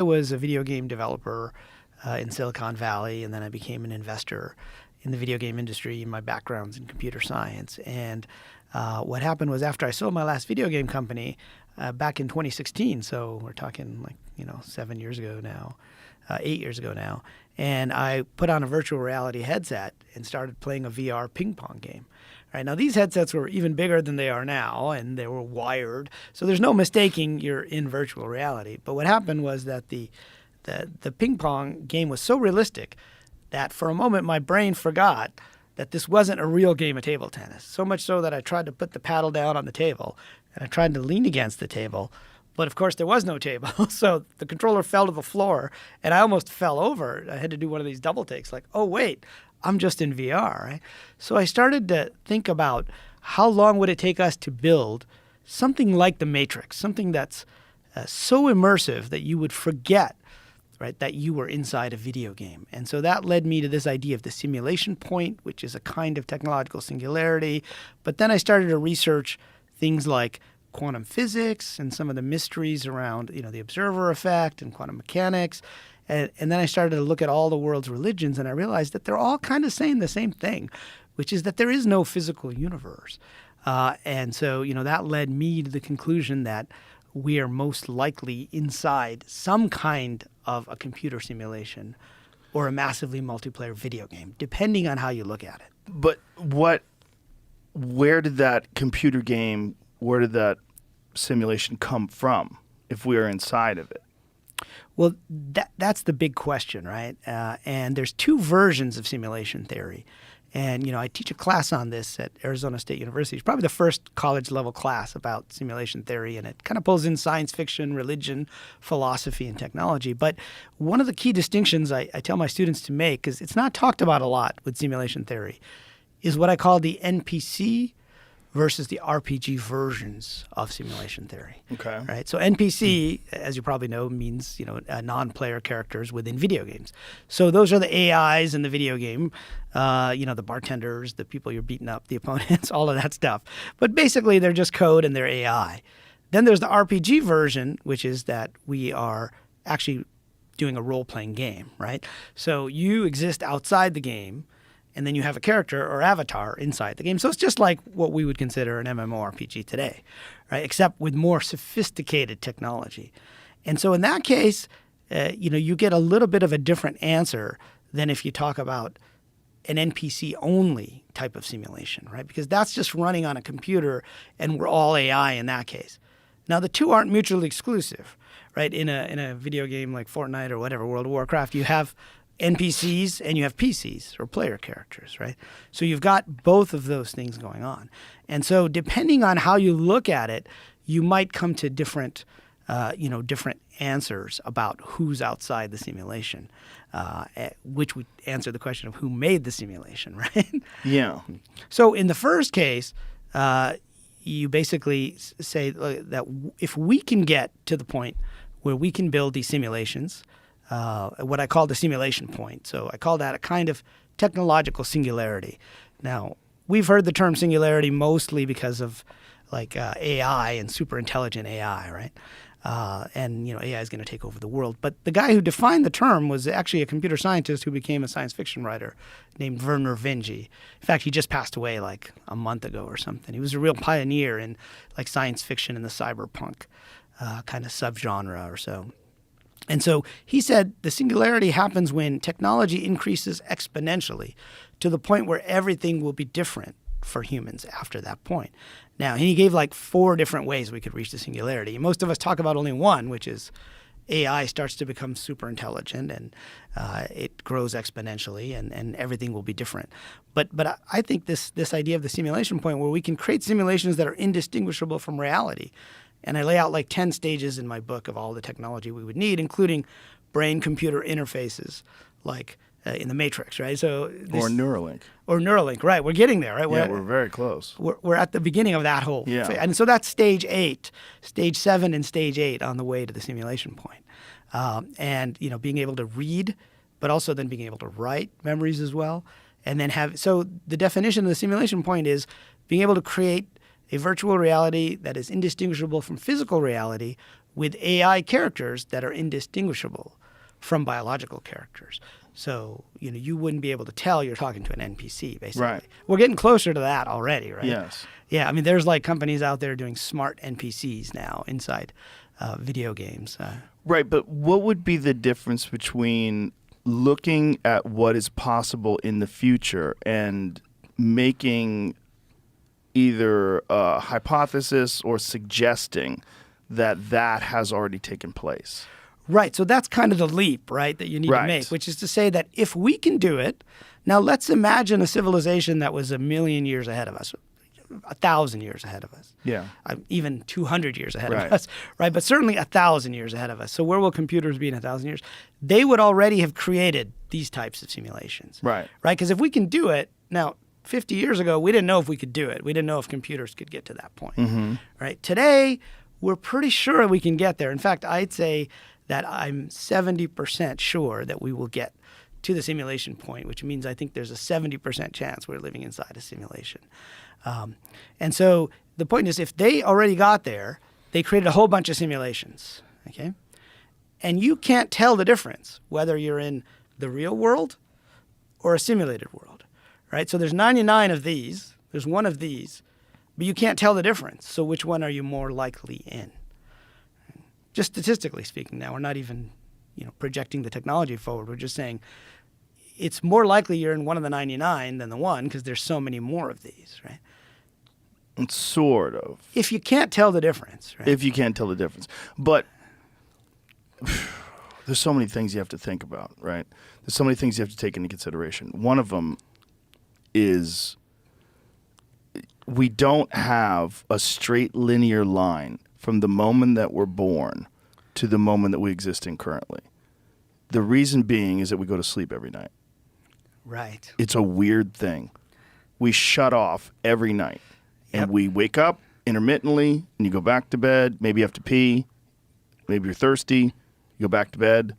I was a video game developer in Silicon Valley, and then I became an investor in the video game industry. My background's in computer science. And what happened was after I sold my last video game company back in 2016, so we're talking 7 years ago now, 8 years ago now, and I put on a virtual reality headset and started playing a VR ping pong game. Right, now, these headsets were even bigger than they are now, and they were wired. So there's no mistaking you're in virtual reality. But what happened was that the ping pong game was so realistic that for a moment my brain forgot that this wasn't a real game of table tennis. So much so that I tried to put the paddle down on the table, and I tried to lean against the table. But, of course, there was no table. So the controller fell to the floor, and I almost fell over. I had to do one of these double takes like, oh, wait, I'm just in VR, right? So I started to think about how long would it take us to build something like the Matrix, something that's so immersive that you would forget, right, that you were inside a video game. And so that led me to this idea of the simulation point, which is a kind of technological singularity. But then I started to research things like quantum physics and some of the mysteries around, the observer effect and quantum mechanics. And then I started to look at all the world's religions, and I realized that they're all kind of saying the same thing, which is that there is no physical universe. And so, that led me to the conclusion that we are most likely inside some kind of a computer simulation or a massively multiplayer video game, depending on how you look at it. But where did that simulation come from if we are inside of it? Well, that's the big question, right? And there's two versions of simulation theory. And, I teach a class on this at Arizona State University. It's probably the first college-level class about simulation theory, and it kind of pulls in science fiction, religion, philosophy, and technology. But one of the key distinctions I tell my students to make, because it's not talked about a lot with simulation theory, is what I call the NPC versus the RPG versions of simulation theory. Okay. Right. So NPC, as you probably know, means non-player characters within video games. So those are the AIs in the video game. The bartenders, the people you're beating up, the opponents, all of that stuff. But basically, they're just code and they're AI. Then there's the RPG version, which is that we are actually doing a role-playing game. Right. So you exist outside the game, and then you have a character or avatar inside the game. So it's just like what we would consider an MMORPG today, right? Except with more sophisticated technology. And so in that case, you get a little bit of a different answer than if you talk about an NPC-only type of simulation, right? Because that's just running on a computer, and we're all AI in that case. Now, the two aren't mutually exclusive, right? In a video game like Fortnite or whatever, World of Warcraft, you have NPCs and you have PCs or player characters, right? So you've got both of those things going on. And so depending on how you look at it, you might come to different answers about who's outside the simulation, which would answer the question of who made the simulation, right? Yeah. So in the first case, you basically say that if we can get to the point where we can build these simulations, what I call the simulation point. So I call that a kind of technological singularity. Now, we've heard the term singularity mostly because of AI and super intelligent AI, right? And AI is going to take over the world. But the guy who defined the term was actually a computer scientist who became a science fiction writer named Werner Vinge. In fact, he just passed away like a month ago or something. He was a real pioneer in science fiction and the cyberpunk kind of subgenre or so. And so he said the singularity happens when technology increases exponentially to the point where everything will be different for humans after that point. Now, he gave 4 different ways we could reach the singularity. Most of us talk about only one, which is AI starts to become super intelligent and it grows exponentially and everything will be different. But I think this idea of the simulation point where we can create simulations that are indistinguishable from reality. And I lay out 10 stages in my book of all the technology we would need, including brain-computer interfaces in the Matrix, right? So or Neuralink. Or Neuralink, right. We're getting there, right? We're very close. We're at the beginning of that whole phase. And so that's stage 8, stage 7 and stage 8 on the way to the simulation point. And, being able to read, but also then being able to write memories as well. And then so the definition of the simulation point is being able to create a virtual reality that is indistinguishable from physical reality with AI characters that are indistinguishable from biological characters. So, you wouldn't be able to tell you're talking to an NPC, basically. Right. We're getting closer to that already, right? Yes. Yeah, I mean, there's like companies out there doing smart NPCs now inside video games. Right, but what would be the difference between looking at what is possible in the future and making either a hypothesis or suggesting that has already taken place? Right, so that's kind of the leap, right, that you need to make, which is to say that if we can do it, now let's imagine a civilization that was 1,000,000 years ahead of us, 1,000 years ahead of us. Yeah. Even 200 years ahead of us, right? But certainly 1,000 years ahead of us. So where will computers be in 1,000 years? They would already have created these types of simulations. Right. Right, because if we can do it, now 50 years ago, we didn't know if we could do it. We didn't know if computers could get to that point. Right? Today, we're pretty sure we can get there. In fact, I'd say that I'm 70% sure that we will get to the simulation point, which means I think there's a 70% chance we're living inside a simulation. And so the point is, if they already got there, they created a whole bunch of simulations, okay? And you can't tell the difference whether you're in the real world or a simulated world, right? So there's 99 of these, there's one of these, but you can't tell the difference. So which one are you more likely in? Just statistically speaking now, we're not even projecting the technology forward. We're just saying it's more likely you're in one of the 99 than the one because there's so many more of these, right? Sort of. If you can't tell the difference, right? If you can't tell the difference. But there's so many things you have to think about, right? There's so many things you have to take into consideration. One of them is we don't have a straight linear line from the moment that we're born to the moment that we exist in currently. The reason being is that we go to sleep every night. Right. It's a weird thing. We shut off every night. Yep. And we wake up intermittently, and you go back to bed. Maybe you have to pee. Maybe you're thirsty. You go back to bed.